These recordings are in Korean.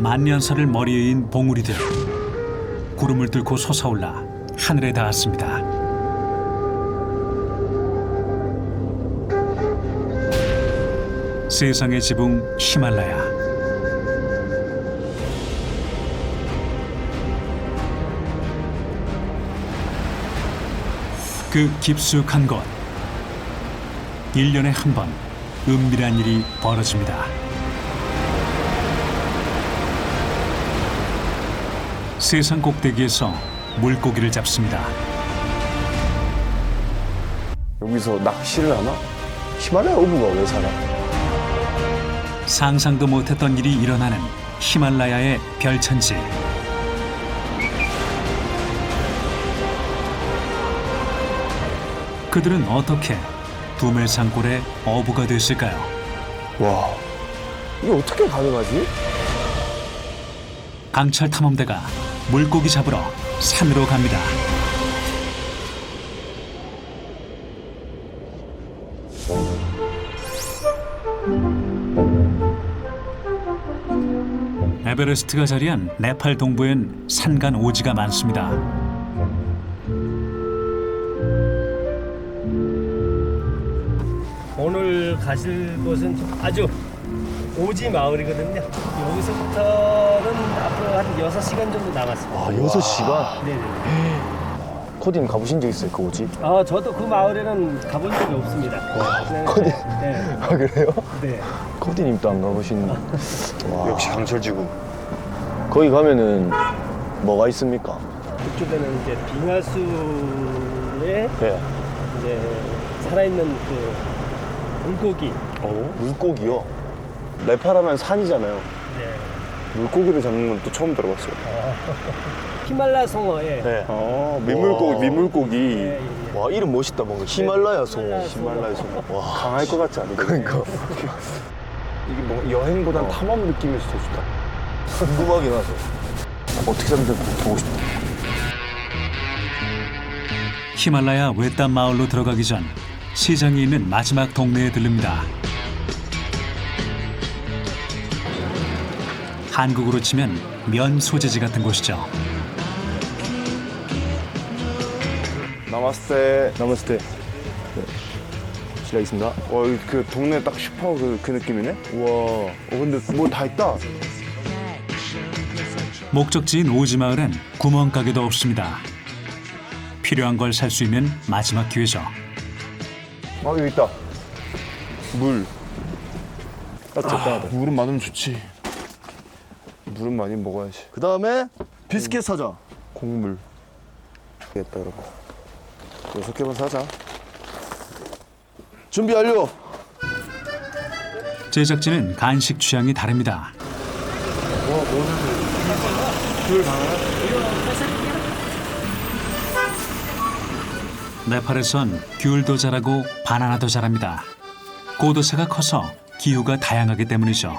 만년설을 머리에 인 봉우리들. 구름을 뚫고 솟아올라 하늘에 닿았습니다. 세상의 지붕 히말라야. 그 깊숙한 곳. 1년에 한 번 은밀한 일이 벌어집니다. 세상 꼭대기에서 물고기를 잡습니다. 여기서 낚시를 하나? 히말라야 어부가 왜 살아? 상상도 못했던 일이 일어나는 히말라야의 별천지. 그들은 어떻게 두멜산골의 어부가 됐을까요? 와, 이게 어떻게 가능하지? 강철 탐험대가 물고기 잡으러 산으로 갑니다. 에베레스트가 자리한 네팔 동부엔 산간 오지가 많습니다. 오늘 가실 곳은 아주 오지 마을이거든요. 여기서부터는 앞으로 한 6시간 정도 남았습니다. 아, 6시간? 네네. 코디님 가보신 적 있어요, 그 오지? 아, 저도 그 마을에는 가본 적이 없습니다. 네. 코디. 네. 아, 그래요? 네. 코디님도 안 가보신. 와. 역시 강철지구. 거기 가면은 뭐가 있습니까? 그쪽에는 이제 빙하수에 네. 이제 살아있는 그 물고기. 물고기요? 네팔하면 산이잖아요. 네. 물고기를 잡는 건 또 처음 들어봤어요. 히말라 송어에 네. 민물고기. 예, 예. 와, 이름 멋있다. 뭔가 히말라야 송어. 히말라야 송어. 와. 강할 것 같지 않아요? 그러니까. 이게 뭐 여행보단 탐험 느낌일 수도 좋다. 궁금하긴 하죠. 어떻게 잡는지 보고 싶다. 히말라야 외딴 마을로 들어가기 전 시장이 있는 마지막 동네에 들릅니다. 한국으로 치면 면 소재지 같은 곳이죠. 나마스테. 나머스테. 네. 실례하겠습니다. 와, 그 동네 딱 슈퍼 그 느낌이네? 우와. 근데 뭐 다 있다. 목적지인 오지마을엔 구멍가게도 없습니다. 필요한 걸 살 수 있는 마지막 기회죠. 아, 여기 있다. 물. 따뜻하다. 물은 많으면 좋지. 물은 많이 먹어야지. 그 다음에 비스켓 사자. 곡물. 되겠다, 여러분. 6개만 사자. 준비 완료. 제작진은 간식 취향이 다릅니다. 네팔에선 귤도 자라고 바나나도 자랍니다. 고도세가 커서 기후가 다양하기 때문이죠.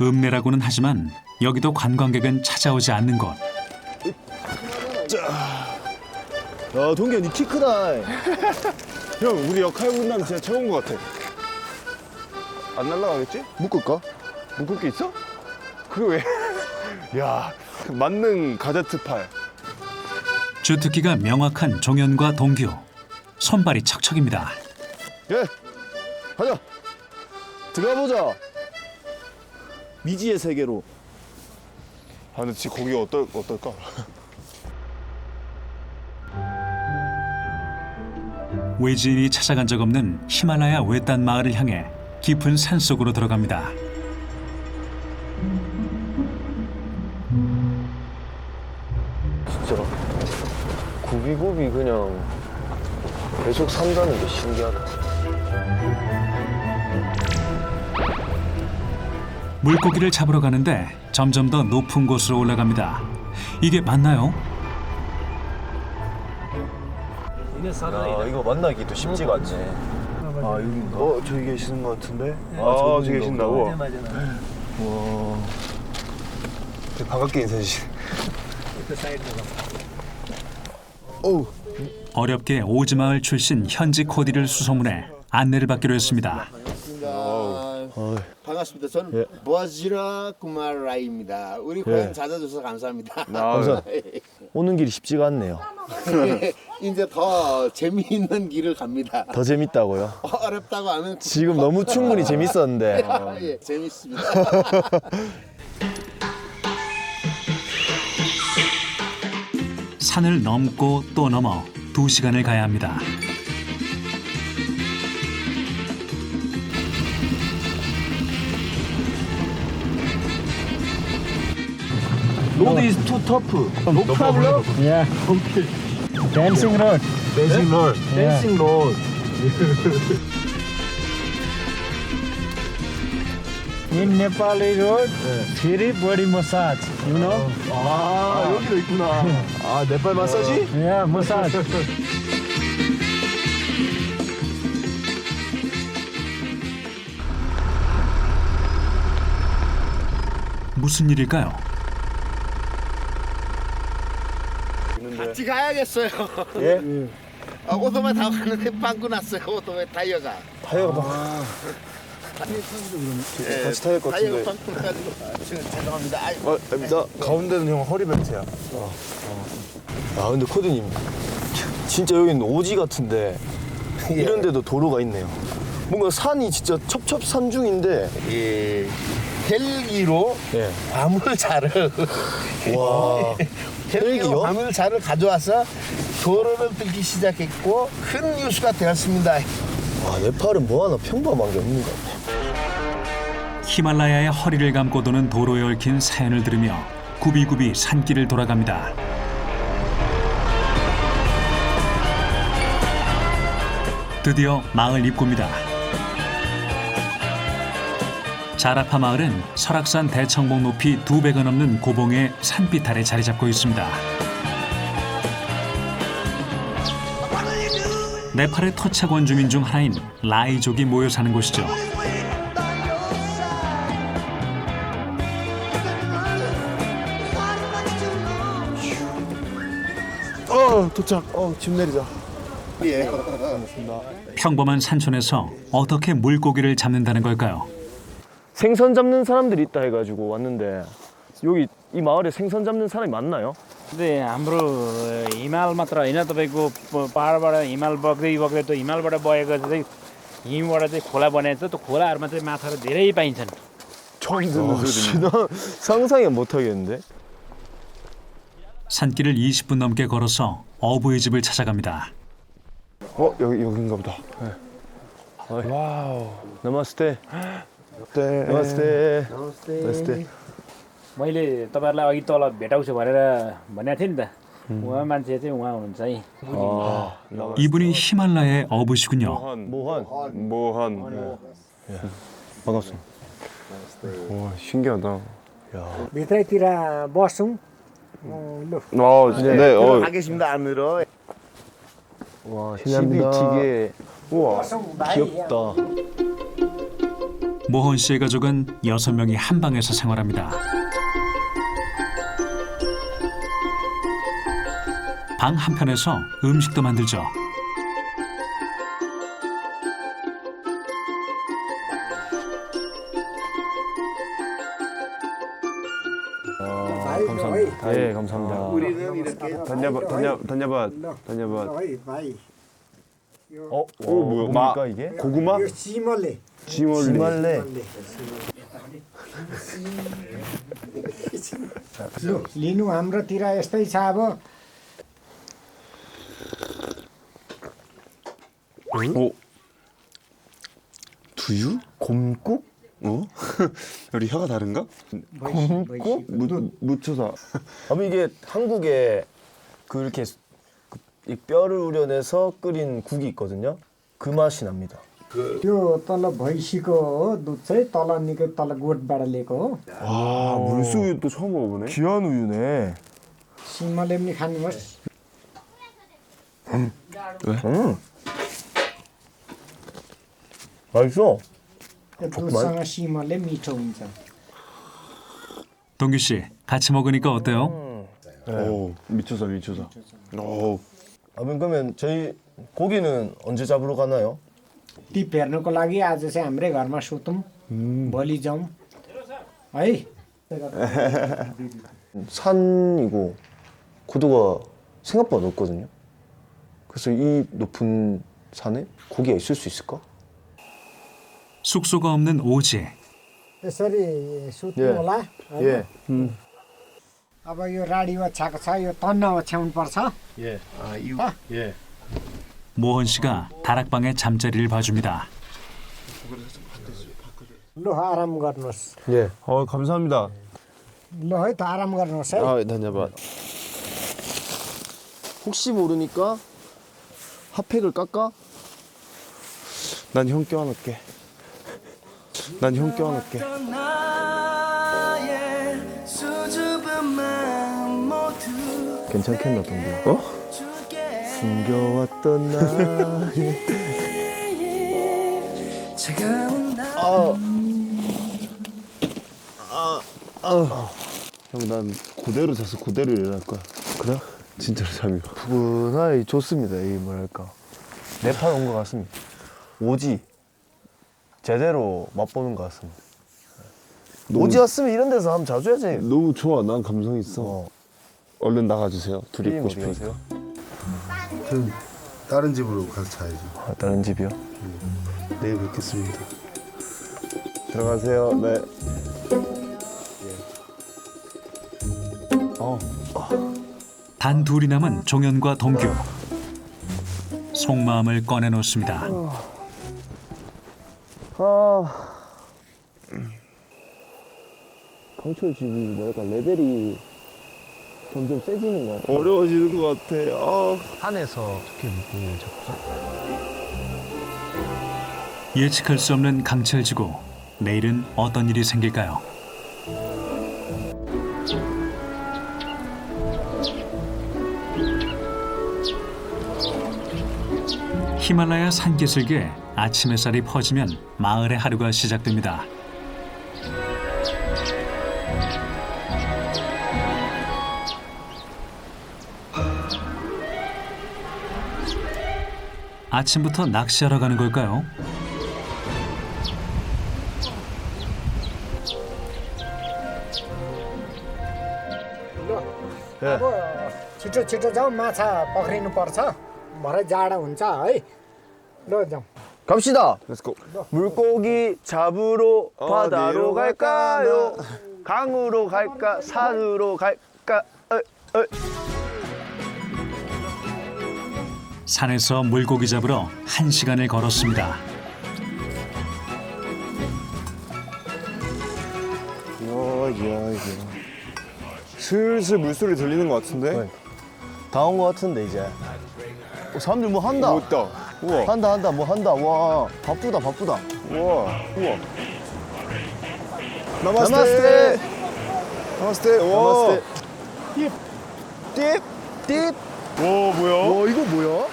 읍내라고는 하지만 여기도 관광객은 찾아오지 않는 곳. 야, 동기야, 니 키 크다. 형, 우리 역할 분담 진짜 최고인 것 같아. 안 날라가겠지? 묶을까? 묶을 게 있어? 그게 왜? 야, 만능 가제트 팔. 주특기가 명확한 종현과 동규. 손발이 척척입니다. 예. 가자. 들어가 보자. 미지의 세계로. 아, 근데 진짜 거기 어떨까? 외지인이 찾아간 적 없는 히말라야 외딴 마을을 향해 깊은 산속으로 들어갑니다. 진짜 굽이굽이 그냥 계속 산다는 게 신기하다. 물고기를 잡으러 가는데 점점 더 높은 곳으로 올라갑니다. 이게 맞나요? 야, 이거 만나기도 쉽지가 않네. 아, 여긴가? 저기 계시는 것 같은데? 저분인가 저기 계신다고? 보다. 맞아. 와. 되게 반갑게 인사해 주시. 그 사이드로 어우. 어렵게 오지마을 출신 현지 코디를 수소문해 안내를 받기로 했습니다. 반갑습니다. 저는 버지라 구마라입니다. 우리 고향 찾아줘서 감사합니다. 오는 길이 쉽지가 않네요. 이제 더 재미있는 길을 갑니다. 더 재밌다고요? 어렵다고 하면 지금 너무 충분히 재밌었는데. 예, 재밌습니다. 산을 넘고 또 넘어 2시간을 가야 합니다. Road is too tough. No problem. Yeah. Okay. Dancing road. Dancing road. Dancing road. In Nepali road, three body massage. You know? 아, 여기도 있구나. 아, 네팔 마사지? Yeah, massage. 무슨 일일까요? 같이 가야겠어요. 예? 오토바이 타고 가는데 빵꾸 났어요. 오토바이 타이어가. 타이어가 같이 타야 할 것 타이어가 같은데. 빵꾸 나가지고. 죄송합니다. 아이, 나 가운데는 형 허리벨트야. 아, 근데 코디님 진짜 여기는 오지 같은데 이런데도 도로가 있네요. 뭔가 산이 진짜 첩첩산중인데. 예. 헬기로 예. 화물차를 와. 헬기로 헬기요? 화물차를 가져와서 도로를 뚫기 시작했고 큰 뉴스가 되었습니다. 와, 네팔은 뭐 하나 평범한 게 없는 것 같아. 히말라야의 허리를 감고 도는 도로에 얽힌 사연을 들으며 굽이굽이 산길을 돌아갑니다. 드디어 마을 입구입니다. 자라파 마을은 설악산 대청봉 높이 2배가 넘는 고봉의 산빛 아래 자리 잡고 있습니다. 네팔의 토착 원주민 중 하나인 라이족이 모여 사는 곳이죠. 도착. 짐 내리자. 예. 평범한 산촌에서 어떻게 물고기를 잡는다는 걸까요? 생선 잡는 사람들이 있다 해가지고 왔는데 여기 이 마을에 생선 잡는 사람이 많나요? 근데 हाम्रो हिमाल मात्र होइन तपाईँको पहाडबाट हिमाल बग्दै बग्दै त्यो हिमालबाट बगेको चाहिँ हिमबाट चाहिँ खोला बनाएको छ त्यो खोलाहरूमा चाहिँ माछाहरू धेरै पाइन्छन्. 처음 듣는 소리네. 상상이 못 하겠는데. 산길을 20분 넘게 걸어서 어부의 집을 찾아갑니다. 여긴가 보다. 와우. 나마스테. 나마스테. 나마스테. मैले तपाईँहरूलाई अघि तल भेटाउँछु भनेर भनेको थिएँ नि त. उहाँ मान्छे चाहिँ उहाँ हुनुहुन्छ है. 이분이 히말라야의 어부시군요. 모한. 반갑습니다. 와, 신기하다. भित्रैतिर बसौँ. लु. 네. 가겠습니다. 안으로. 와, 시비티게. 우와, 귀엽다. 모헌 씨의 가족은 6명이 한 방에서 생활합니다. 방 한편에서 음식도 만들죠. 감사합니다. 네, 감사합니다. 우리는 이렇게 단야밭. 뭐야? 뭡니까 이게? 고구마? सिमले. 지말레. लु लिनु हाम्रोतिर यस्तै छ अब. 두유? 곰국? 우리 혀가 다른가? 곰국? 묻혀서. 아마 이게 한국에 그렇게 이 뼈를 우려내서 끓인 국이 있거든요. 그 맛이 납니다. त्यो तल भैँसीको हो दुध चाहिँ तल निकै तल गोठबाट लिएको हो. 와, 물수유 또 처음 먹어보네. 귀한 우유네. सिमले पनि खानुहोस्. 맛있어. दुधसँग सिमले मिठो हुन्छ. 동규 씨, 같이 먹으니까 어때요? 오, 미쳐서. 오, 그러면 저희 고기는 언제 잡으러 가나요? टिप हेर्नुको लागि आज चाहिँ हाम्रै घरमा सुतौँ भोलि जाउँ है 산이고 고도가 생각보다 높거든요. 그래서 이 높은 산에 고기가 있을 수 있을까? 숙소가 없는 오지. यसरी सुत्नु 예. होला 예. अब यो राडी ओछ्याएको छ यो तन्न ओछ्याउनु पर्छ 예. 아, 이 예. 모헌 씨가 다락방에 잠자리를 봐줍니다. लु आराम गर्नुहोस् 예. 감사합니다. ल है त आराम गर्नुहोस् है 아, धन्यवाद. 혹시 모르니까 핫팩을 깎아? 난 형 껴안을게. 난 형 껴안을게. 괜찮겠나 동규? 어? 숨겨왔던 나의 형 난 그대로 자서 그대로 일어날 거야. 그래? 진짜로 잠이 와. 푸근하게 좋습니다. 이 뭐랄까 네팔 온 것 같습니다. 오지 제대로 맛보는 것 같습니다. 오지 왔으면 이런 데서 한번 자주 해야지. 너무 좋아. 난 감성 있어. 어. 얼른 나가주세요. 둘이 피디님 있고 어디 싶으니까. 가세요? 전 다른 집으로 가서 자야죠. 아, 다른 집이요? 내일 뵙겠습니다. 들어가세요. 네. 단 둘이 남은 종현과 동규. 속마음을 꺼내놓습니다. 강철 집이 뭐랄까 레벨이 점점 세지는 것 같아요. 어려워지는 것 같아. 산에서 어떻게 물고기를 잡죠? 예측할 수 없는 강철지구. 내일은 어떤 일이 생길까요? 히말라야 산기슭에 아침 햇살이 퍼지면 마을의 하루가 시작됩니다. 아침부터 낚시하러 가는 걸까요? अब छिटो छिटो जाउँ माछा पक्रिनु पर्छ भरे जाडो हुन्छ है ल जाउँ 갑시다. Let's go. 물고기 잡으러 바다로 어디로 갈까요? 갈까요? 강으로 갈까? 산으로 갈까? 산에서 물고기 잡으러 1시간을 걸었습니다. 야, 슬슬 물소리 들리는 것 같은데? 다 온 것 같은데 이제. 사람들 뭐 한다. 오, 있다. 우와. 한다 뭐 한다. 와 바쁘다. 우와. 나마스테. 나마스테. 와. 띠. 와, 뭐야? 와 이거 뭐야?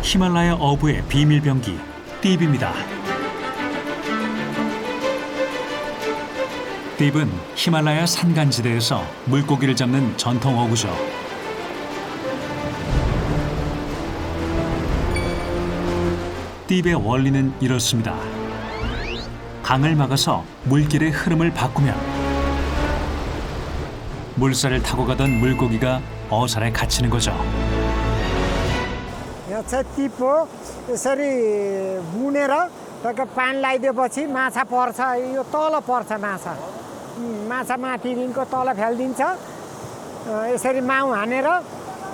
히말라야 어부의 비밀 병기 띠입니다. 띠입은 히말라야 산간지대에서 물고기를 잡는 전통 어구죠. 띠입의 원리는 이렇습니다. 강을 막아서 물길의 흐름을 바꾸면 물살을 타고 가던 물고기가 어살에 갇히는 거죠. यहाँ चाहिँ टिप हो यसरी बुनेर टक्क पानी लगाइदिएपछि माछा पर्छ यो तल पर्छ माछा माछा माथिदेखिको तल फ्यालिदिन्छ यसरी माउ हानेर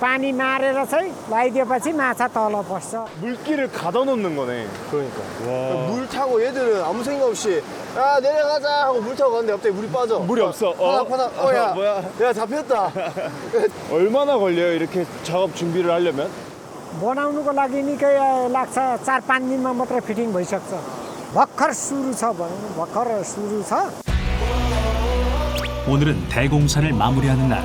पानी मारेर चाहिँ लगाइदिएपछि माछा तल पर्छ 물길을 가둬놓는 거네. 그러니까. 와. 물 타고 얘들은 아무 생각 없이 야 내려가자 하고 물 타고 갔는데 갑자기 물이 빠져. 물이 없어. 파닥. 야 뭐야? 야 잡혔다. 얼마나 걸려요? 이렇게 작업 준비를 하려면? बनाउनुको लागि निकै लाग्छ 4-5 दिनमा मात्रै फिटिङ भइसक्छ भर्खर सुरु छ भनौँ भर्खर सुरु छ 오늘은 대공사를 마무리하는 날.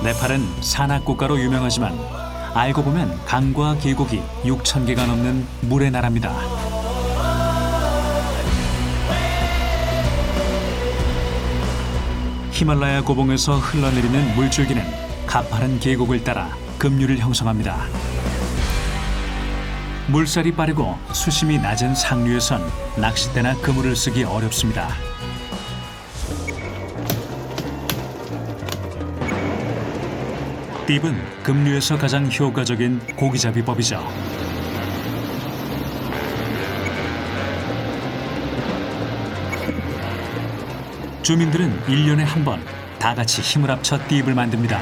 네팔은 산악국가로 유명하지만 알고 보면 강과 계곡이 6,000개가 넘는 물의 나라입니다. 히말라야 고봉에서 흘러내리는 물줄기는 가파른 계곡을 따라 급류를 형성합니다. 물살이 빠르고 수심이 낮은 상류에선 낚싯대나 그물을 쓰기 어렵습니다. 띠은 급류에서 가장 효과적인 고기잡이법이죠. 주민들은 1년에 한 번 다 같이 힘을 합쳐 띠을 만듭니다.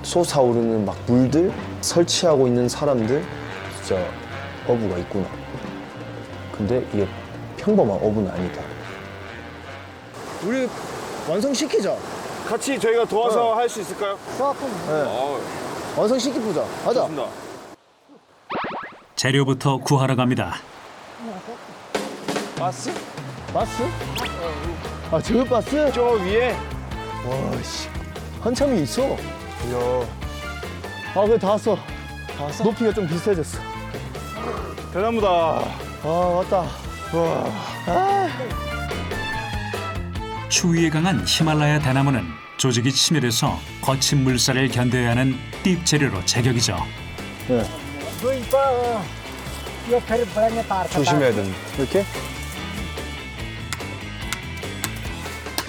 솟아오르는 막 물들, 설치하고 있는 사람들, 진짜 어부가 있구나. 근데 이게 평범한 어부는 아니다. 우리 완성시키자. 같이 저희가 도와서 할 수 있을까요? 조금 완성시키자. 가자. 좋습니다. 재료부터 구하러 갑니다. 바스? 바스? 아, 저 바스? 저 위에? 와, 씨. 한참이 있어. 이야. 아, 그래, 다 왔어. 다 왔어? 높이가 좀 비슷해졌어. 대나무다. 아, 왔다. 와. 추위에 강한 히말라야 대나무는 조직이 치밀해서 거친 물살을 견뎌야 하는 띠 재료로 제격이죠. 조심해야 된다. 이렇게?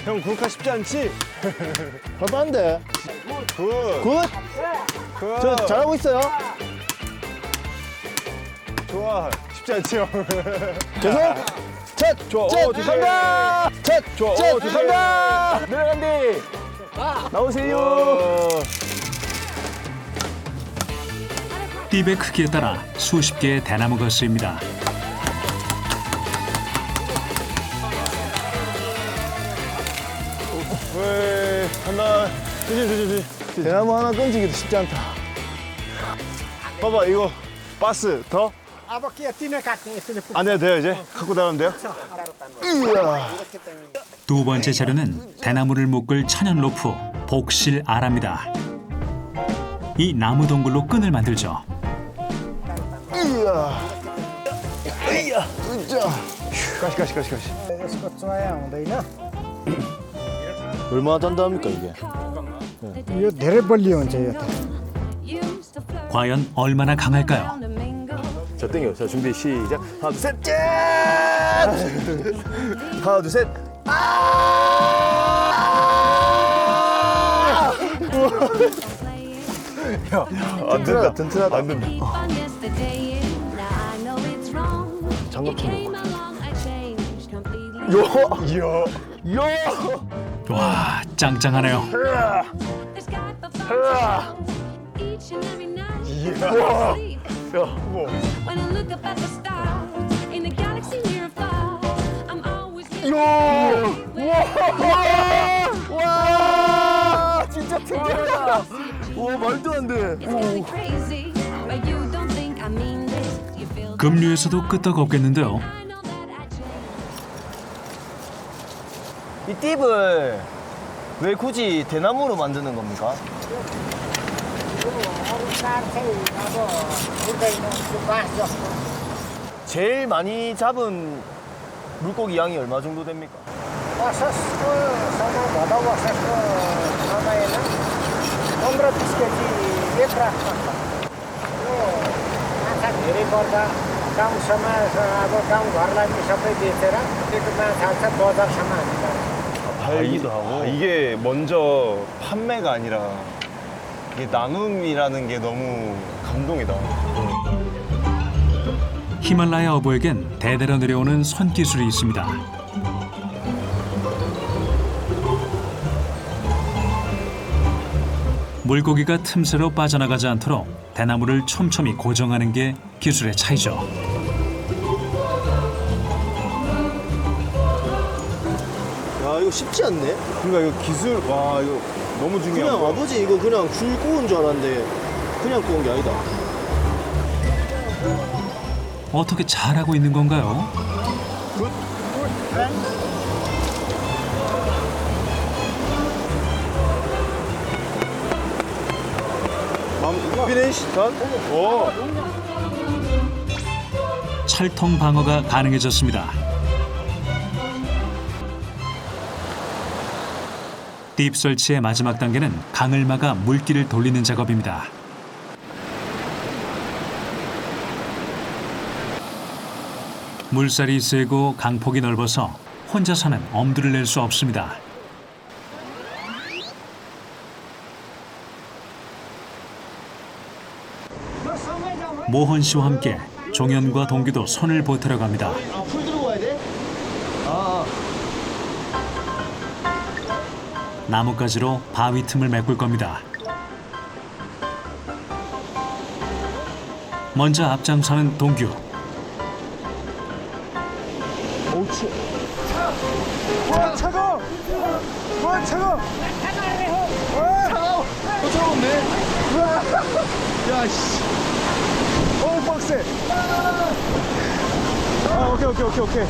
형, 구르카 쉽지 않지? 빠른데. 굿. 굿. 굿. 저 잘하고 있어요. 좋아. 쉽지 않지, 형. 계속. 셋. 좋아. 셋. 조심. 간다. 셋. 좋아. 셋. 조심. 간다. 내려간디. 나오세요. 띠의 크기에 따라 수십 개의 대나무가 쓰입니다. 왜, 간다. 조심. 대나무 하나 건지기도 쉽지 않다. 봐봐, 이거. 바스 더? 안 해도 돼요, 이제? 갖고 나가면 돼요? 이야. 두 번째 재료는 대나무를 묶을 천연 로프, 복실아랍니다. 이 나무 동굴로 끈을 만들죠. 이야. 이야. 으쌰. 가시. यसको चोया हुँदैन 얼마나 단단합니까, 이게? यो धेरै बलियो हुन्छ यो त 과연 얼마나 강할까요? 자, 땡겨. 자, 준비, 시작. 하나, 둘, 셋, 짠! 하나, 둘, 셋. 야, 안 된다, 튼튼하다. 안 된다. 장갑 요! 와, 짱짱하네요. 와! 진짜 특이하다. 와, 말도 안 돼. 급류에서도 끄떡없겠는데요. 이 띠을 왜 굳이 대나무로 만드는 겁니까? 제일 많이 잡은 물고기 양이 얼마 정도 됩니까? असोजको समय भदौ असोजको समयमा 15-20 केजी एक रात पर्छ यो माछा धेरै पर्दा गाउँ समाज अब गाउँघरलाई पनि सबै बेचेर त्यो माछा चाहिँ बजारसम्म हामी 팔기도 하고. 이게 먼저 판매가 아니라 이게 나눔이라는 게 너무 감동이다. 히말라야 어부에겐 대대로 내려오는 손기술이 있습니다. 물고기가 틈새로 빠져나가지 않도록 대나무를 촘촘히 고정하는 게 기술의 차이죠. 야, 이거 쉽지 않네. 그러니까 이거 기술, 와, 이거 너무 중요한 그냥 거. 아버지 이거 그냥 줄 꼬은 줄 알았는데 그냥 꼬은 게 아니다. 어떻게 잘하고 있는 건가요? 피니시 전? 오. 철통 방어가 가능해졌습니다. 띠입 설치의 마지막 단계는 강을 막아 물길을 돌리는 작업입니다. 물살이 세고 강폭이 넓어서 혼자서는 엄두를 낼 수 없습니다. 모헌 씨와 함께 종현과 동규도 손을 보태러 갑니다. 풀 들고 가야 돼? 나뭇가지로 바위 틈을 메꿀 겁니다. 먼저 앞장서는 동규. 또 차가운데? 야, 씨. 빡세. 오케이.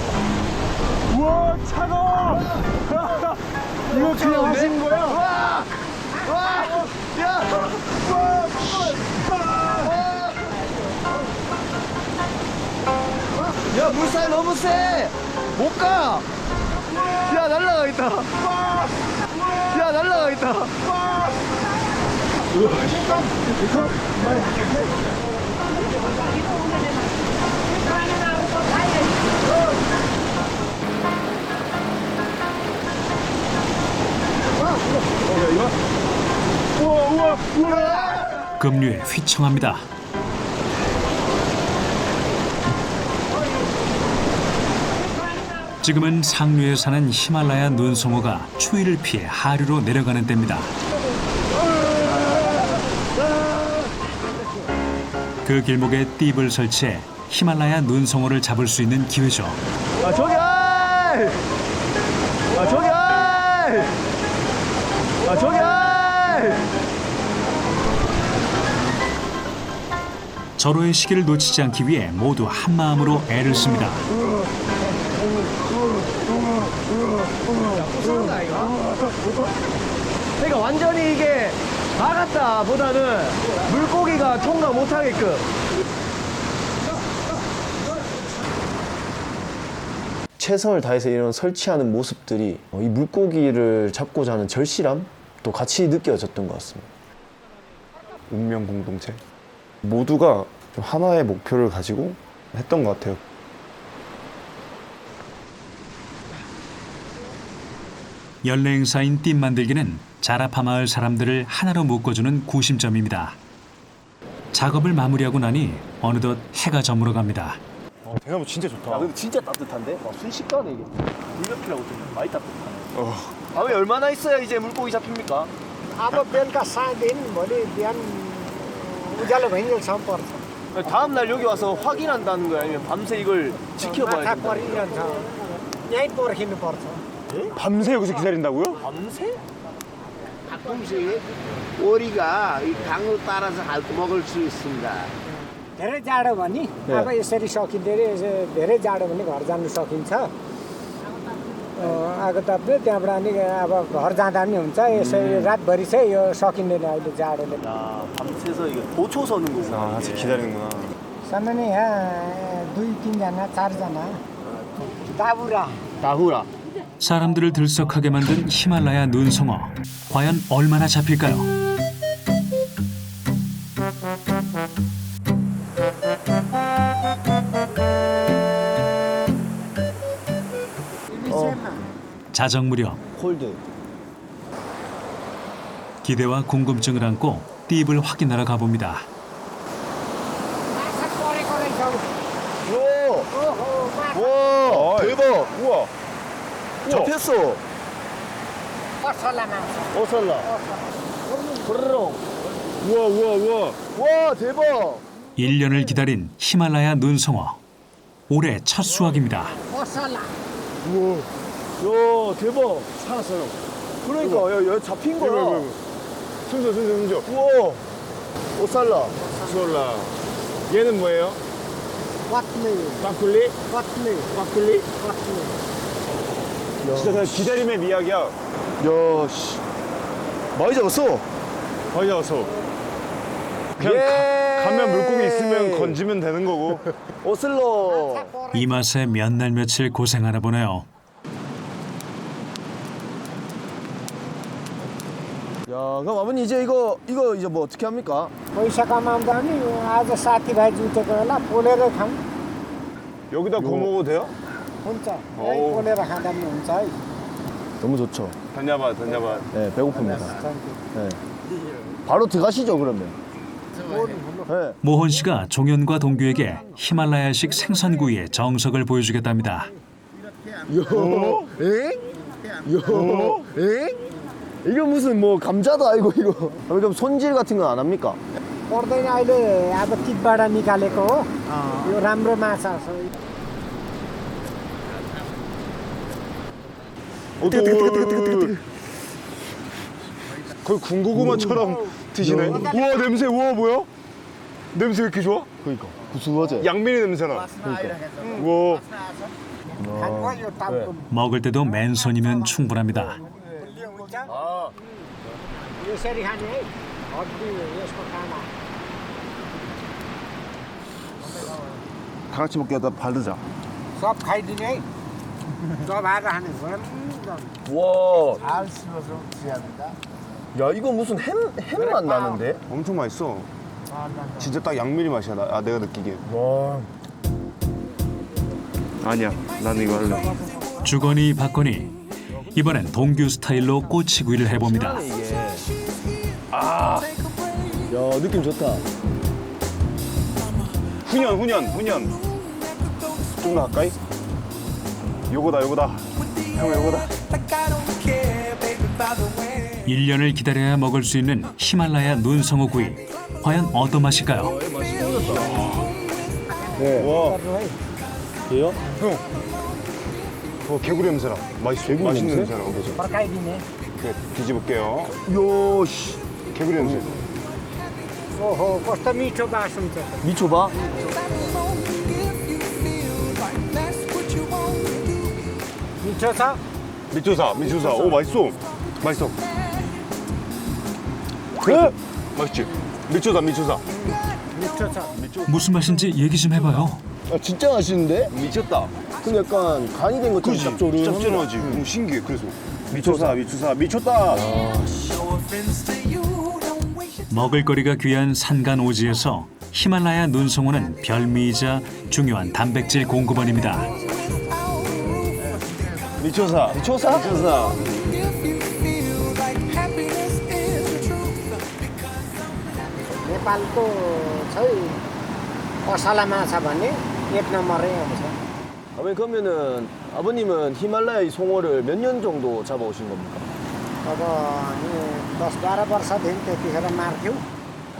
우와, 차가워. 이거 그냥 하시는 거야? 야, 물살 너무 세! 못 가! 야, 날라가겠다! 야, 날라가겠다! 급류에 휘청합니다. 지금은 상류에 사는 히말라야 눈송어가 추위를 피해 하류로 내려가는 때입니다. 그 길목에 띠입을 설치해 히말라야 눈송어를 잡을 수 있는 기회죠. 아, 저기! 절호의 시기를 놓치지 않기 위해 모두 한마음으로 애를 씁니다. 그러니까 완전히 이게 막았다 보다는 물고기가 통과 못하게끔. 최선을 다해서 이런 설치하는 모습들이 이 물고기를 잡고자 하는 절실함도 같이 느껴졌던 것 같습니다. 운명 공동체. 모두가 좀 하나의 목표를 가지고 했던 것 같아요. 연례 행사인 띠 만들기는 자라파 마을 사람들을 하나로 묶어주는 구심점입니다. 작업을 마무리하고 나니 어느덧 해가 저물어 갑니다. 대나무 진짜 좋다. 근데 진짜 따뜻한데? 순식간에 이게 물몇피라고 좀 많이 따뜻하네. 다음에 얼마나 있어야 이제 물고기 잡힙니까? अब बेलुका 4दिन भोलि बिहान उज्यालो भइन्जेलसम्म पर्छ 다음 날 여기 와서 확인한다는 거야? 아니면 밤새 이걸 지켜봐야 माछा 된다? परिरहन्छ यहीँ पर्खिनुपर्छ 밤새 여기서 기다린다고요? 밤새? 가끔씩 오리가 이 강을 따라서 먹을 수 있습니다. धेरै जाडो भने अब यसरी सकिँदै धेरै जाडो भने घर जानु सकिन्छ आगो ताप्दै त्यहाँबाट अनि अब घर जाँदा पनि हुन्छ यसरी रातभरि चाहिँ यो सकिँदैन अहिले जाडोले 야, 밤새서 이거 도초 서는 거구나. 아, 같이 기다리는구나. सामान्य यहाँ 2-3जना 4जना दाबुरा 다후라. 사람들을 들썩하게 만든 히말라야 눈송어. 과연 얼마나 잡힐까요? 자정 무렵 콜드. 기대와 궁금증을 안고 띠입을 확인하러 가봅니다. माछा परेको रहेछ 와, 대박. 우와. 잡혔어. असला माछा 어설라. 부르릉. 우와. 와, 대박. 1년을 기다린 히말라야 눈송어. 올해 첫 수확입니다. असला 야, 대박. 살았어요. 그러니까, 야, 잡힌 거야. 순서. 우와. 오살라. 수올라. 얘는 뭐예요? कत्ले 빠클리? कत्ले 빠클리? कत्ले 진짜 그냥 기다림의 미학이야. 야, 씨. 많이 잡았어. 거의 와서. 그냥 가면 물고기 있으면 건지면 되는 거고. 오슬러. 이 맛에 몇 날 며칠 고생하나 보네요. 그럼 아버님 이제 이거 이제 뭐 어떻게 합니까? पैसा कमाउँदा नि आज साथीभाइ जुटेको बेला पोलेर खाउँ 여기다 구워 먹어도 돼요? हुन्छ 오. यही पोलेर खाँदा पनि हुन्छ है 너무 좋죠. 던져봐. 네, 배고픕니다. 네. 바로 들어가시죠 그러면. 네. 모헌 씨가 종현과 동규에게 히말라야식 생선구이의 정석을 보여주겠답니다. 요, 에? 요, 에? 이거 무슨 뭐 감자도 아니고 이거. 그럼 손질 같은 건 안 합니까? पर्दैन अहिले अब टिपबाट निकालेको हो यो राम्रो माछा छ 거의 군고구마처럼 드시네. 우와 냄새 우와 뭐야? 냄새 왜 이렇게 좋아? 그러니까 구수하지. 양면이 냄새나. 우와. खानु यो टाउको 먹을 때도 맨손이면 충분합니다. गुलियो हुन्छ यसरी खाने है हड्डी यसको काँडा 다 같이 먹게 하다 바르자. सब खाइदिने है दबाएर खाने 와, 잘 씹어서 드셔야 된다. 야 이거 무슨 햄맛 나는데? 엄청 맛있어. 진짜 딱 양면이 맛이야. 내가 느끼기에. 와. 아니야. 나는 이거 할래. 주거니 받거니 이번엔 동규 스타일로 꼬치구이를 해봅니다. 야 느낌 좋다. 훈연. 좀 더 가까이. 요거다. 형 요거다. 1년을 기다려야 먹을 수 있는 히말라야 눈성어 구이. 과연 어떤 맛일까요? 와. 얘요? 개구리 냄새나. 맛있는 냄새나. 그죠? फर्काइदिने 이렇게 뒤집을게요. 요 씨. 개구리 냄새. ओहो कस्तो मिठो बास हुन्छ 미쳐봐. मिठो छ 미초사. 오 맛있어. 네? 맛있지? 미초사. मिठो छ 무슨 맛인지 얘기 좀 해봐요. 아, 진짜 맛있는데? 미쳤다. 근데 약간 간이 된 것처럼 짭조름한. 짭조름하지. 신기해. 그래서 미초사. 미쳤다. 먹을거리가 귀한 산간 오지에서 히말라야 눈송어는 별미이자 중요한 단백질 공급원입니다. 미초사. नेपालको चाहिँ पसला माछा भन्ने एक नम्बरै आउँछ 아버님 그러면은 아버님은 히말라야 이 송어를 몇 년 정도 잡아오신 겁니까? अब नि 10-12 वर्षदेखि त्यतिखेर मार्थ्यौँ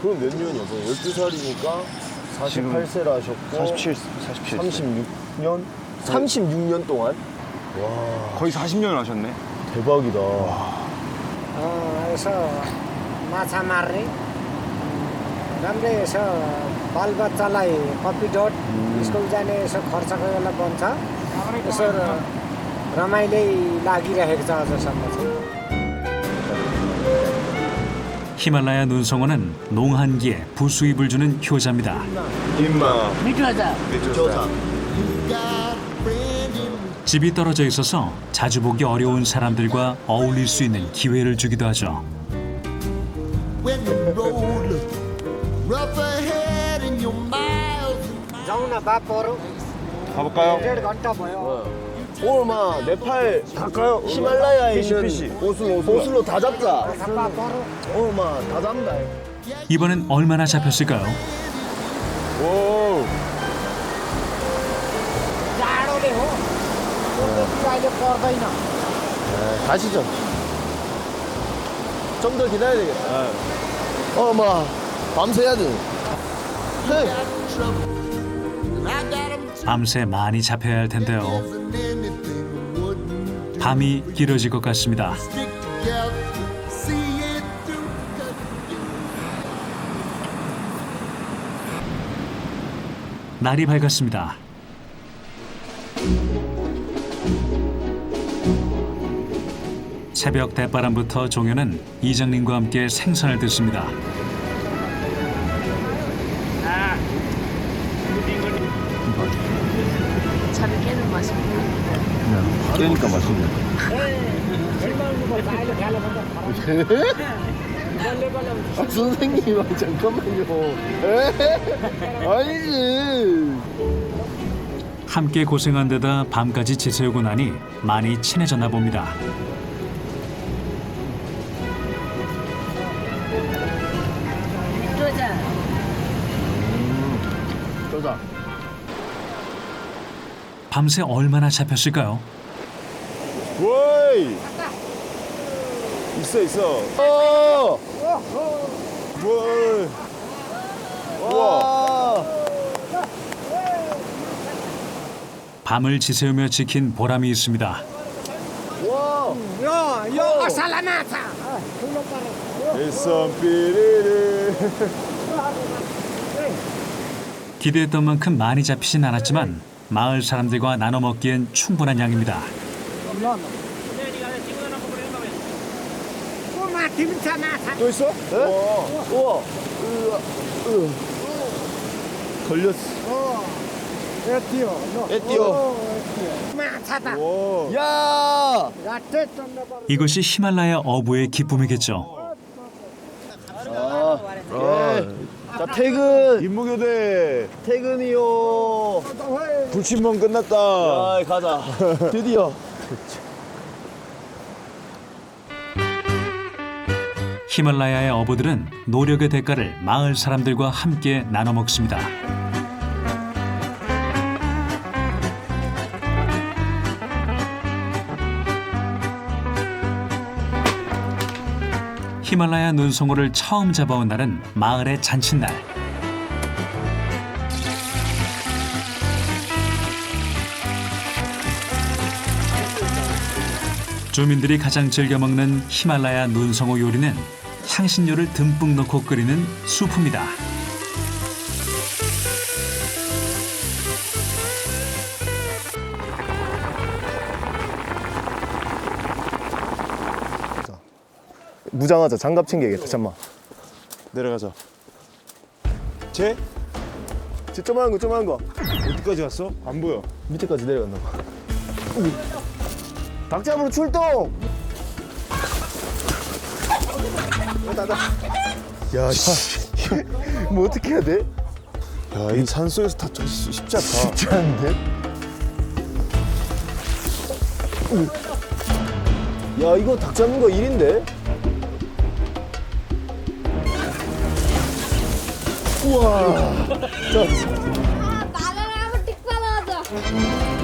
그럼 몇 년이요? 12살이니까 48세라 하셨고 47. 36년? 36년 동안? 거의 40년을 하셨네. 대박이다. यसो माछा मार्ने राम्रै यसो बालबच्चालाई कपी डट स्कुल जाने यसो खर्चको बेला बन्छ यसो रमाइलै लागिरहेको छ अझसम्म चाहिँ 히말라야 눈송어는 농한기에 부수입을 주는 효자입니다. 임마. 미쳐사. 집이 떨어져 있어서 자주 보기 어려운 사람들과 어울릴 수 있는 기회를 주기도 하죠. जाउँ न बापहरू 가볼까요? 1.5 घन्टा भयो 오늘 막 네팔 갈까요? 히말라야에 피시. 있는 오슬로 다 잡자. बापहरू 오늘 막 다 잡는다. 이번엔 얼마나 잡혔을까요? 오. जाडोले हो त्यति अहिले पर्दैन 가시죠. 좀 더 기다려야 되겠다. 막 밤새야 돼. 밤새 많이 잡혀야 할 텐데요. 밤이 길어질 것 같습니다. 날이 밝았습니다. 새벽 대바람부터 종현은 이장님과 함께 생선을 듣습니다. 잠이 깨는 맛입니다. 깨니까 맛있네. अहिले खायो भने त फरक 아, 선생님, 아, 잠깐만요. 아니지. 함께 고생한 데다 밤까지 지새우고 나니 많이 친해졌나 봅니다. 저자. 밤새 얼마나 잡혔을까요? 워이! 있어. 워이! 와. 밤을 지새우며 지킨 보람이 있습니다. 와. यो असला माछा ठुलो परेको 일선삐리리. 기대했던 만큼 많이 잡히진 않았지만 마을 사람들과 나눠 먹기엔 충분한 양입니다. को माथि पनि छ माछा 또 있어? 네? 우와. 걸렸어. यति हो ल एतियो. माछा त 와. 야. झट्टै चढ्नु पर्यो 이것이 히말라야 어부의 기쁨이겠죠. 자, 퇴근. 임무교대 퇴근이요. 불침번 끝났다. 아, 가자. 드디어. 히말라야의 어부들은 노력의 대가를 마을 사람들과 함께 나눠 먹습니다. 히말라야 눈송어를 처음 잡아온 날은 마을의 잔칫날. 주민들이 가장 즐겨 먹는 히말라야 눈송어 요리는 향신료를 듬뿍 넣고 끓이는 수프입니다. 무장하자. 장갑 챙겨야겠다. 잠깐만. 내려가자. 쟤? 조그마한 거. 어디까지 갔어? 안 보여. 밑에까지 내려갔나 봐. 닭 잡으러 출동! 야, 씨. 뭐 어떻게 해야 돼? 야, 이 산속에서 다 쉽지 않다. 쉽지 않은데? 야, 이거 닭 잡는 거 일인데? 우와.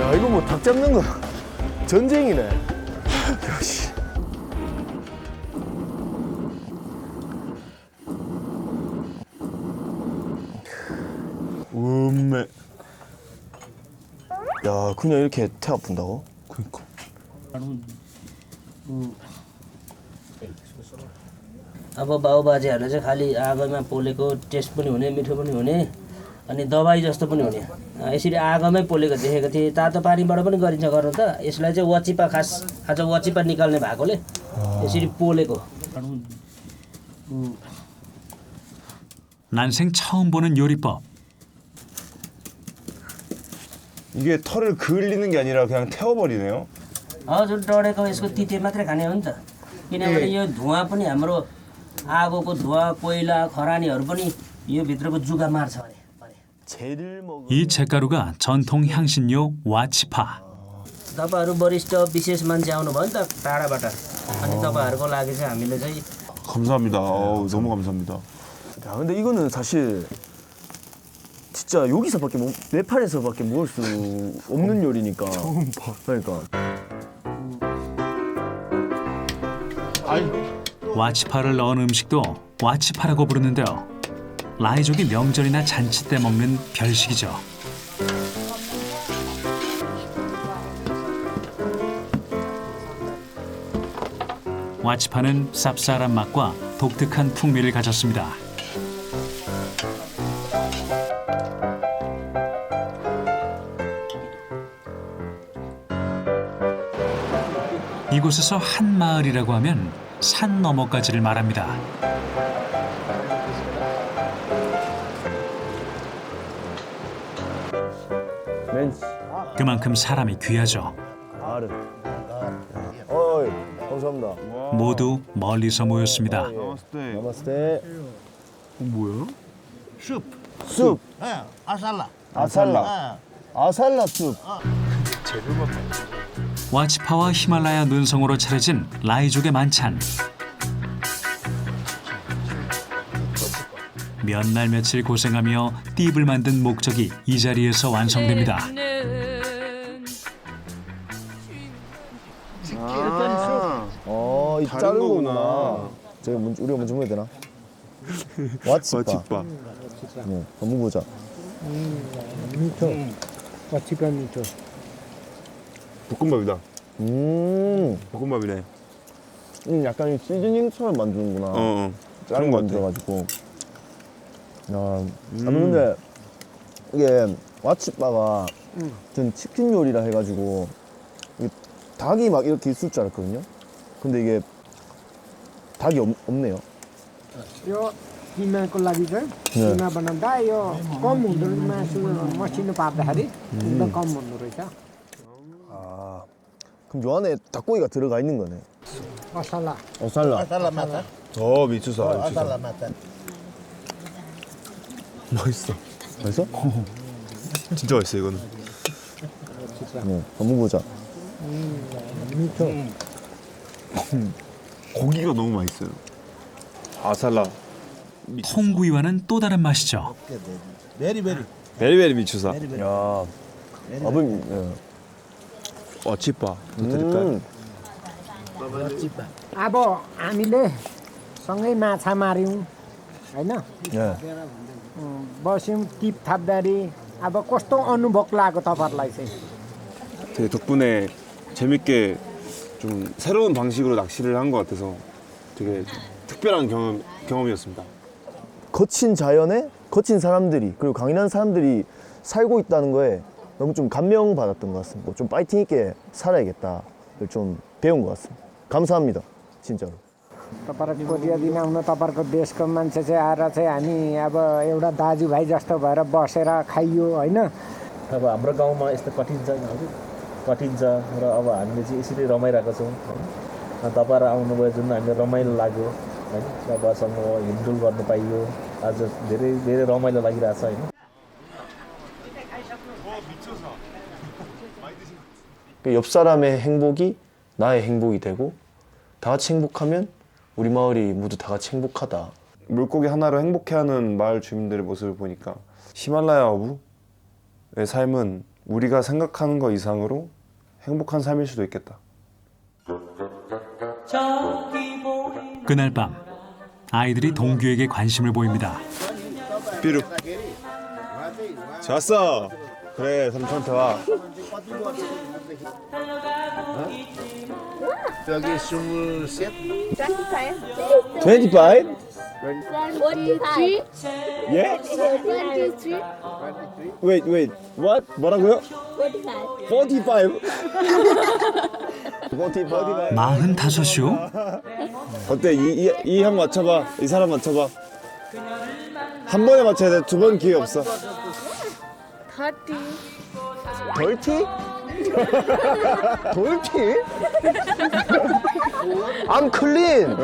야, 이거 뭐 닭 잡는 거 전쟁이네. 야, 씨. 음메. 야, 그냥 이렇게 태 아픈다고? 그니까. अब बाउबाजेहरूले चाहिँ खालि आगोमा पोलेको टेस्ट पनि हुने मिठो पनि हुने अनि दबाई जस्तो पनि हुने यसरी आगोमै पोलेको देखेको थिएँ तातो पानीबाट पनि गरिन्छ गर्नु त यसलाई चाहिँ वचिपा खास आज वचिपा निकाल्ने भएकोले यसरी पोलेको 난생 처음 보는 요리법. 이게 털을 그을리는 게 아니라 그냥 태워버리네요. हजुर डढेको यसको तिते मात्रै खाने हो नि त किनभने यो धुवा पनि हाम्रो आगोको धुवा कोइला खरानीहरू पनि यो भित्रको जुगा मार्छ अरे 쟤를 먹어. 이 잿가루가 전통 향신료 와치파. तपाईँहरू वरिष्ठ विशेष मान्छे आउनुभयो नि त टाढाबाट अनि तपाईँहरूको लागि चाहिँ हामीले चाहिँ 감사합니다. 어우, 너무 감사합니다. 야, 근데 이거는 사실 진짜 여기서밖에 네팔에서밖에 먹을 수 없는 요리니까. 처음 봐. 그러니까. 와치파를 넣은 음식도 와치파라고 부르는데요. 라이족이 명절이나 잔치 때 먹는 별식이죠. 와치파는 쌉쌀한 맛과 독특한 풍미를 가졌습니다. 이곳에서 한 마을이라고 하면 산 너머까지를 말합니다. 멘치. 그만큼 사람이 귀하죠. 아르. 어이, 감사합니다. 모두 멀리서 모였습니다. 나마스테. 나마스테. 뭐야? 숲. 숲. 예, 아살라. 아살라. 아살라 숲. 와치파와 히말라야 눈성으로 차려진 라이족의 만찬. 몇 날 며칠 고생하며 띠입을 만든 목적이 이 자리에서 완성됩니다. 이 다른 자른 거구나. 거구나. 제가 우리가 먼저 먹어야 되나? 와치빠. 와 네, 한번 보자. मिठो पछिको मिठो 볶음밥이다. 볶음밥이네. 약간 이 시즈닝처럼 만드는구나. 그런 다른 거 거 같아. 만들어가지고. 근데 이게 와치바가 전 치킨 요리라 해가지고 이게 닭이 막 이렇게 있을 줄 알았거든요. 근데 이게 닭이 없네요. यो किमाको लागि चाहिँ किमा बनाउँदा यो कम हुँदो मासु मसिनो पार्दाखेरि एकदम कम हुँदो रहेछ 그럼 요 안에 닭고기가 들어가 있는 거네. मसला 어살라. 아살라 마타. 미추사. 아살라 마타. 맛있어. 맛있어? 진짜 맛있어 이거는. 네, 한번 보자. मिठो 고기가 너무 맛있어요. 아살라. 콩구이와는 또 다른 맛이죠. 베리베리. 베리베리 미추사. 야, 아버님. 네. 어치빠. अब हामीले सँगै माछा माऱ्यौँ होइन 네. बस्यौँ टिप थाप्दाखेरि अब कस्तो अनुभव लाग्यो तपाईँहरूलाई चाहिँ 되게 덕분에 재밌게 좀 새로운 방식으로 낚시를 한 것 같아서 되게 특별한 경험이었습니다. 거친 자연에 거친 사람들이 그리고 강인한 사람들이 살고 있다는 거에 너무 좀 감명받았던 것 같습니다. 좀 파이팅 있게 살아야겠다를 좀 배운 것 같습니다. 감사합니다. 진짜로. तपाईँहरूको कोरिया दिन आउनु तपाईँहरूको देशको मान्छे चाहिँ आएर चाहिँ हामी अब एउटा दाजुभाइ जस्तो भएर बसेर खाइयो होइन अब हाम्रो गाउँमा यस्तो कठिन छ हजुर कठिन छ र अब हामीले चाहिँ यसरी रमाइरहेको छौँ होइन तपाईँहरू आउनुभयो जुन हामीलाई रमाइलो लाग्यो होइन तपाईँसँग हिँडडुल गर्नु पाइयो आज धेरै धेरै रमाइलो लागिरहेछ होइन 옆 사람의 행복이 나의 행복이 되고 다 같이 행복하면 우리 마을이 모두 다 같이 행복하다. 물고기 하나로 행복해하는 마을 주민들의 모습을 보니까 히말라야 어부의 삶은 우리가 생각하는 것 이상으로 행복한 삶일 수도 있겠다. 그날 밤 아이들이 동규에게 관심을 보입니다. 삐루. 좋았어. 그래 삼촌한테 와. 여기 23. 25? 23. 예? 23. Wait. What? 뭐라고요? 45. 45. 45이요? 어때? 이 형 맞춰봐. 이 사람 맞춰봐. 한 번에 맞춰야 돼. 두 번 기회 없어. 30. Dirty? Dirty? I'm clean.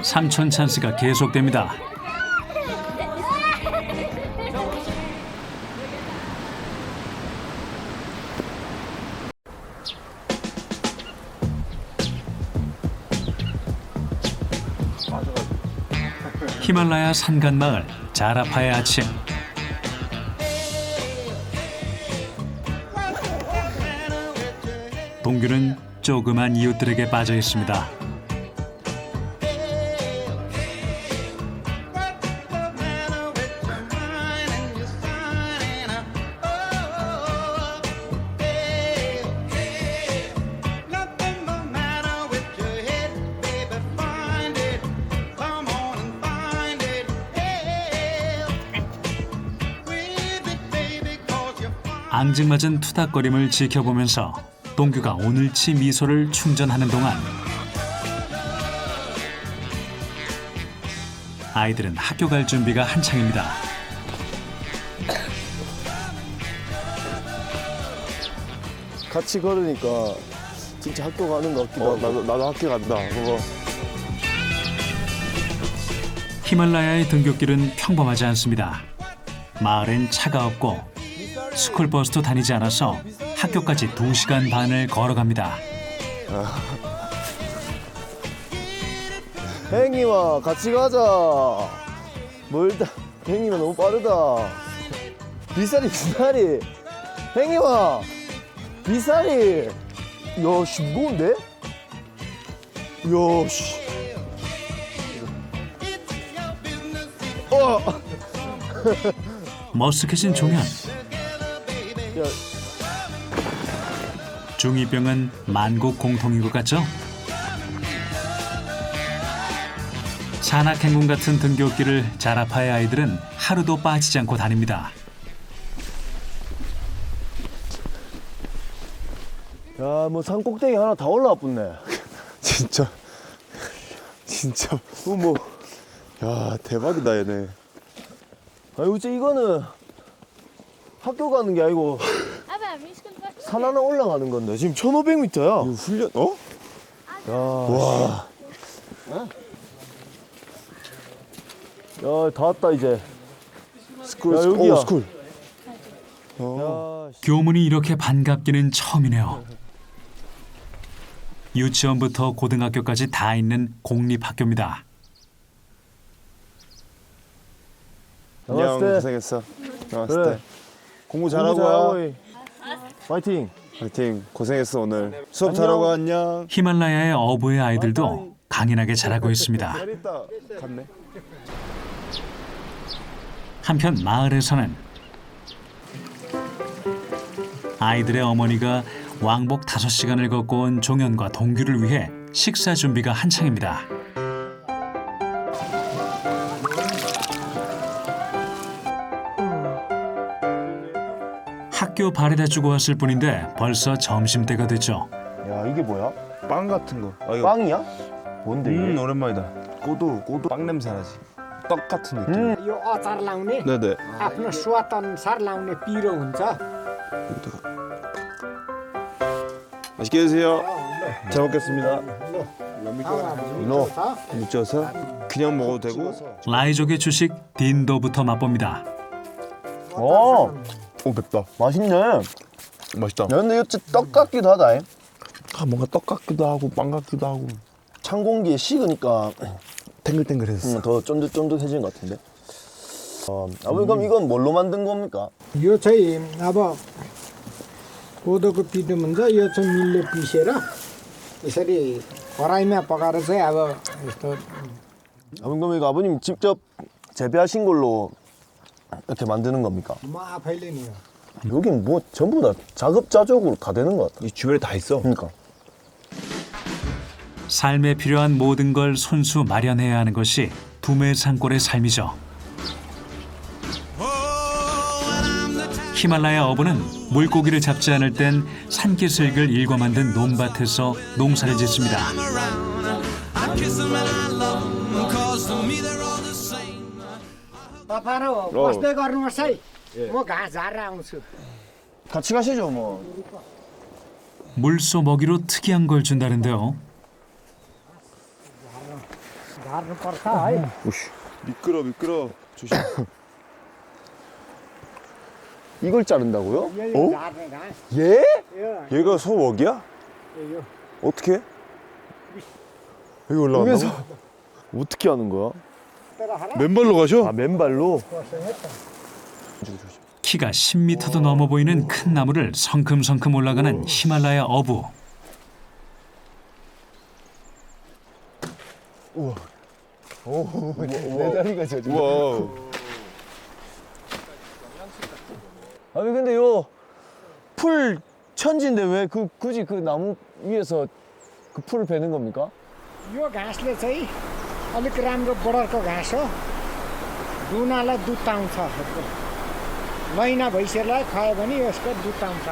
삼촌 찬스가 계속됩니다. 히말라야 산간마을 자라파의 아침. 동규는 조그만 이웃들에게 빠져 있습니다. 앙증맞은 투닥거림을 지켜보면서 동규가 오늘치 미소를 충전하는 동안 아이들은 학교 갈 준비가 한창입니다. 같이 걸으니까 진짜 학교 가는 것 같기도 하고. 나도 학교 간다. 그거. 히말라야의 등굣길은 평범하지 않습니다. 마을엔 차가 없고 스쿨버스도 다니지 않아서 학교까지 2시간 반을 걸어갑니다. 행님아 같이 가자. 멀다. 행님아 너무 빠르다. 비살이 비살이. 행님아 비살이. 야씨 무거운데? 야씨. 머쓱해진 종현. 중2병은 만국 공통인 것 같죠? 산악행군 같은 등굣길을 자라파의 아이들은 하루도 빠지지 않고 다닙니다. 야 뭐 산 꼭대기 하나 다 올라와 붙네. 진짜. 뭐. 야 대박이다 얘네. 아니 어째 이거는 학교 가는 게 아니고 산 하나 올라가는 건데 지금 1500m야. 이거 훈련? 어? 야, 와. 야, 다 왔다 이제. 스쿨. 야, 여기야. 오, 스쿨. 야, 교문이 이렇게 반갑기는 처음이네요. 유치원부터 고등학교까지 다 있는 공립학교입니다. 안녕 나왔을 때. 고생했어. 나왔을 그래. 때. 공부 공부 잘하고 잘하고 와. 이. 파이팅. 파이팅. 고생했어 오늘. 수업 안녕. 잘하고 와, 안녕. 히말라야의 어부의 아이들도 강인하게 자라고 있습니다. 잘 있다. 갔네. 한편 마을에서는 아이들의 어머니가 왕복 5시간을 걷고 온 종현과 동규를 위해 식사 준비가 한창입니다. 학교 발에다 주고 왔을 뿐인데 벌써 점심때가 됐죠. 야, 이게 뭐야? 빵 같은 거. 아, 이거. 빵이야? 뭔데 이게? 오랜만이다. 꼬도 빵 냄새 나지. 떡 같은 느낌. यो अचार लाउने 네네. आफ्नो स्वाद अनुसार लाउने पिरो हुन्छ 맛있게 드세요. 잘 먹겠습니다. 너. 묻혀서 그냥 먹어도 되고. 라이족의 주식 딘도부터 맛봅니다. 어, 오 맵다. 맛있네. 맛있다. 야, 근데 이거 진짜 떡 같기도 하다. 아, 뭔가 떡 같기도 하고 빵 같기도 하고. 찬 공기에 식으니까 탱글탱글했어. 더 쫀득쫀득해지는 것 같은데. 아버님 그럼 이건 뭘로 만든 겁니까? यो चाहिँ अब कोदोको पिठो भन्छ यो चाहिँ मिलले पिसेर यसरी कराईमा पकाएर चाहिँ अब यस्तो 아버님 그럼 이거 아버님 직접 재배하신 걸로 이렇게 만드는 겁니까? म आफैले नि हो 여긴 뭐 전부 다 자급자족으로 다 되는 것 같아. 이 주변에 다 있어. 그러니까. 삶에 필요한 모든 걸 손수 마련해야 하는 것이 두메산골의 삶이죠. 히말라야 어부는 물고기를 잡지 않을 땐 산기슭을 일궈 만든 논밭에서 농사를 짓습니다. तपाईँहरू बस्दै गर्नुहोस् है म घाँस झारेर आउँछु 같이 가시죠 뭐. 물소 먹이로 특이한 걸 준다는데요. झार्नुपर्छ है 오씨. 미끄러. 조심. 이걸 자른다고요? यो झार्ने घाँस 예? यो 얘가 소 먹이야? यो 어떻게? 여기 올라간다고? 여기서 어떻게 하는 거야? 맨발로 가셔? 아 맨발로? 키가 10m도 넘어 보이는 큰 나무를 성큼성큼 올라가는 히말라야 어부. 내 다리가 저 지금. 우와. 아니 근데 요 풀 천지인데 왜 굳이 그 나무 위에서 그 풀을 베는 겁니까? यो घाँसले चाहिँ अलिक राम्रो बडरको घाँस हो दुनालाई दुध पाउँछ महिना भइसकेलाई खुवायो भने यसको दुध पाउँछ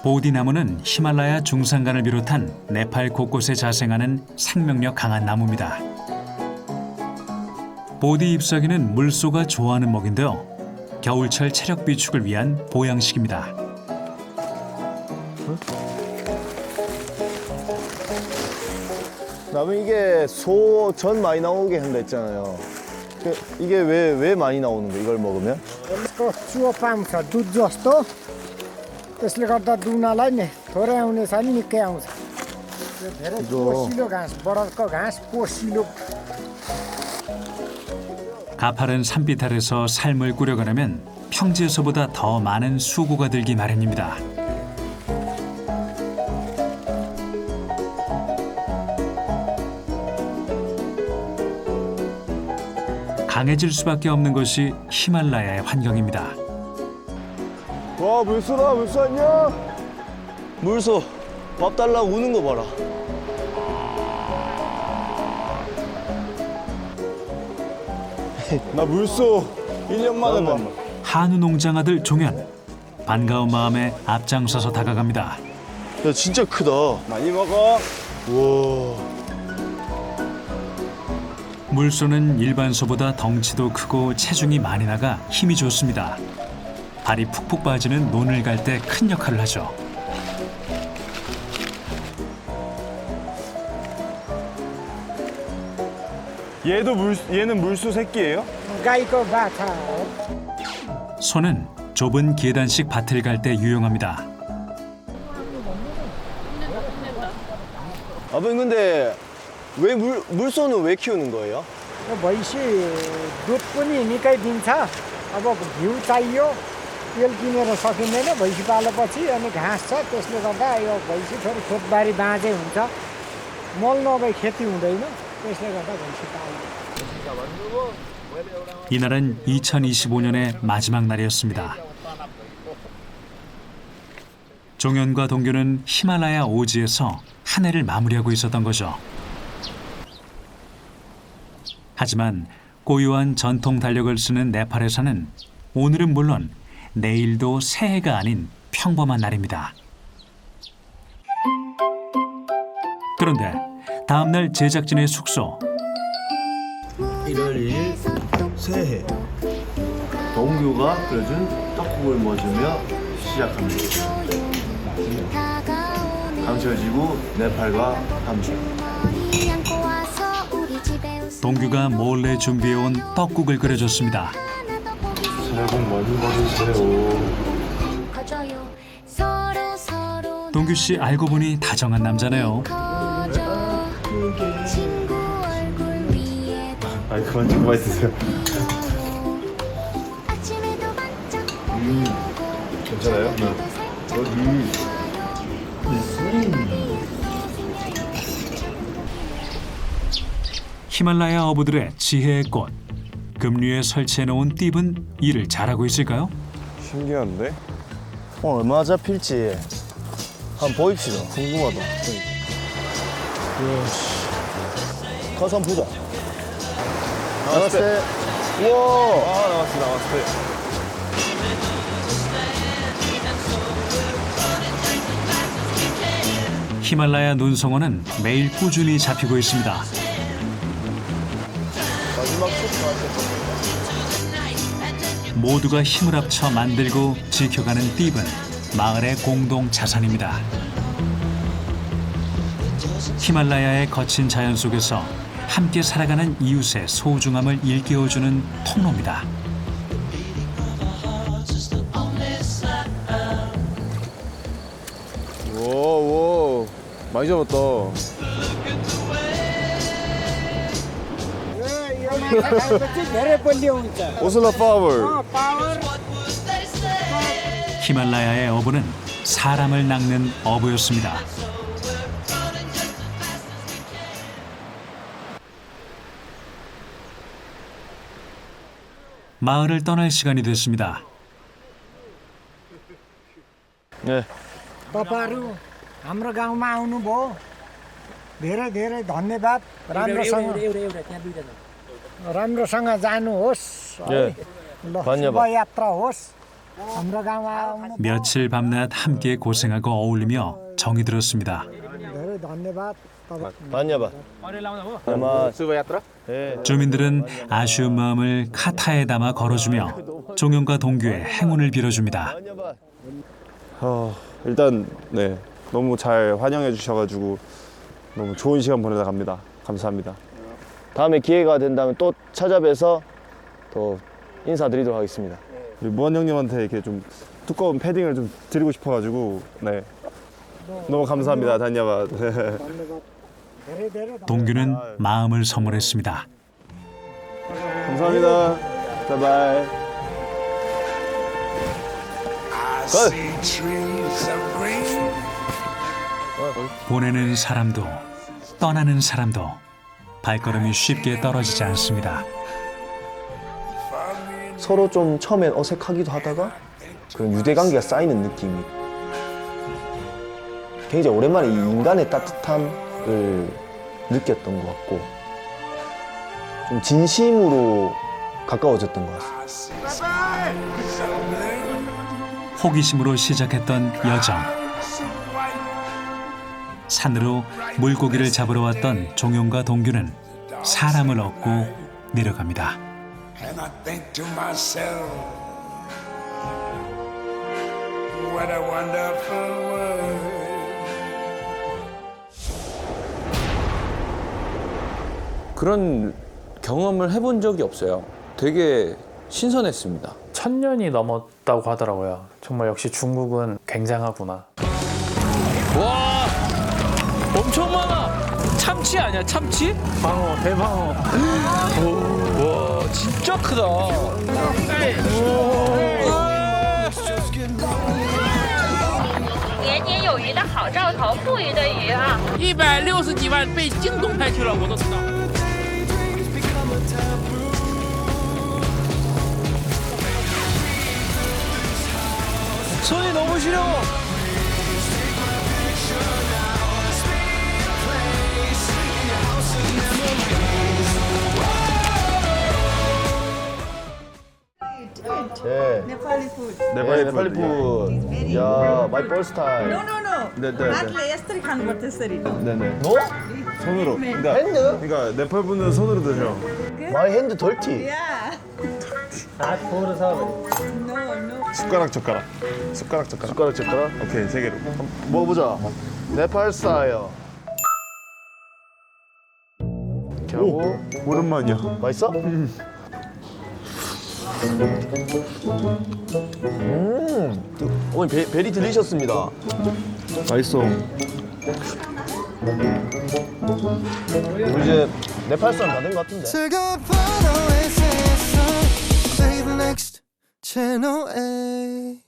보디나무는 히말라야 중산간을 비롯한 네팔 곳곳에 자생하는 생명력 강한 나무입니다. 보디 잎사귀는 물소가 좋아하는 먹인데요. 겨울철 체력 비축을 위한 보양식입니다. 나무 이게 소 전 많이 나오게 한다 했잖아요. 이게 왜 많이 나오는 거예요? 이걸 먹으면? यसको चुप आउँछ दुध जस्तो त्यसले गर्दा दुहुनालाई नि थोरै आउने छ नि निकै आउँछ यो धेरै पोसिलो घाँस बडरको घाँस पोसिलो 가파른 산빛 아래서 삶을 꾸려가려면 평지에서보다 더 많은 수고가 들기 마련입니다. 강해질 수밖에 없는 것이 히말라야의 환경입니다. 와, 물소다. 물소 안녕. 물소 밥 달라고 우는 거 봐라. 나 물소 1년 만에 봐. 한우 농장 아들 종현. 반가운 마음에 앞장서서 다가갑니다. 야, 진짜 크다. 많이 먹어. 우와. 물소는 일반 소보다 덩치도 크고 체중이 많이 나가 힘이 좋습니다. 발이 푹푹 빠지는 논을 갈 때 큰 역할을 하죠. 얘는 물소 새끼예요? गाईको बाछा हो 소는 좁은 계단식 밭을 갈 때 유용합니다. 아버님 근데 왜 물소는 왜 키우는 거예요? यो भैँसी दुध पनि निकै दिन्छ अब घिउ चाहियो तेल किनेर सकिँदैन भैँसी पालेपछि अनि घाँस छ त्यसले गर्दा यो भैँसी फेरि खेतबारी बाँझै हुन्छ मल नभई खेती हुँदैन त्यसले गर्दा भैँसी पाल्यो 이날은 2025년의 마지막 날이었습니다. 종현과 동규는 히말라야 오지에서 한 해를 마무리하고 있었던 거죠. 하지만 고유한 전통 달력을 쓰는 네팔에서는 오늘은 물론 내일도 새해가 아닌 평범한 날입니다. 그런데 다음날 제작진의 숙소. 1월 1일 새해 동규가 끓여준 떡국을 먹으며 시작합니다. 강철지구 네팔과 함께 동규가 몰래 준비해온 떡국을 끓여줬습니다. 새해 복 많이 받으세요. 동규 씨 알고 보니 다정한 남자네요. 아니 그만 좀 맛있으세요. 괜찮아요? 히말라야 어부들의 지혜의 꽃. 급류에 설치해놓은 띠은 이를 잘하고 있을까요? 신기한데? 오늘 얼마나 잡힐지 한번 보입시다. 궁금하다. 가서 한번 보자. 나왔을 우와. 나왔을 히말라야 눈송어는 매일 꾸준히 잡히고 있습니다. 마지막 모두가 힘을 합쳐 만들고 지켜가는 띠은 마을의 공동 자산입니다. 히말라야의 거친 자연 속에서 함께 살아가는 이웃의 소중함을 일깨워주는 통로입니다. 와 많이 잡았다. यो माछा खाएपछि धेरै बलियो हुन्छ 오슬라 파워. पावर 히말라야의 어부는 사람을 낚는 어부였습니다. 마을을 떠날 시간이 됐습니다. 네. तपाईँहरू हाम्रो गाउँमा आउनुभयो धेरै धेरै धन्यवाद राम्रोसँग जानुहोस् 네. ल धन्यवाद. शुभयात्रा होस् हाम्रो गाउँमा आउनु 며칠 밤낮 함께 고생하고 어울리며 정이 들었습니다. धेरै धन्यवाद 반야바. 수고야त्रा? 네. 주민들은 아쉬운 마음을 카타에 담아 걸어주며 종현과 동규의 행운을 빌어줍니다. 반야바. 일단 네 너무 잘 환영해 주셔가지고 너무 좋은 시간 보내다 갑니다. 감사합니다. 다음에 기회가 된다면 또 찾아뵈서 더 인사드리도록 하겠습니다. 우리 무한 형님한테 이렇게 좀 두꺼운 패딩을 좀 드리고 싶어가지고 네 너무 감사합니다. 단야바. 동규는 마음을 선물했습니다. 감사합니다. 바이바이. 보내는 사람도 떠나는 사람도 발걸음이 쉽게 떨어지지 않습니다. 서로 좀 처음엔 어색하기도 하다가 그런 유대관계가 쌓이는 느낌이 굉장히 오랜만에 이 인간의 따뜻함을 느꼈던 것 같고 좀 진심으로 가까워졌던 것 같습니다. 호기심으로 시작했던 여정. 산으로 물고기를 잡으러 왔던 종용과 동규는 사람을 얻고 내려갑니다. And I think to myself, what a wonderful world. 그런 경험을 해본 적이 없어요. 되게 신선했습니다. 1000년이 넘었다고 하더라고요. 정말 역시 중국은 굉장하구나. 와, 엄청 많아. 참치 아니야, 참치? 방어, 대방어. 와, 진짜 크다. 年年有余的好兆头，富裕的余啊！160几万被京东拍去了，我都知道。 손이 너무 시려. 네. Nepali food. 네팔리 푸드. 야, my first time. No, no, no. हातले यसरी खानुपर्छ यसरी. 네네. 너? 손으로. 그러니까, 핸드? 그러니까 네팔 분은 손으로 드셔. My hand dirty. Yeah. No, no. 숟가락 젓가락. 숟가락 젓가락. 젓가락. 오케이 3개로. 먹어보자. 네팔 스타일. 오, 오랜만이야. 맛있어? 어머니 베리 딜리셔스입니다. 맛있어. 우리 이제 네팔 사람 다 된 것 같은데. 즐거운 바다에서 Save next channel A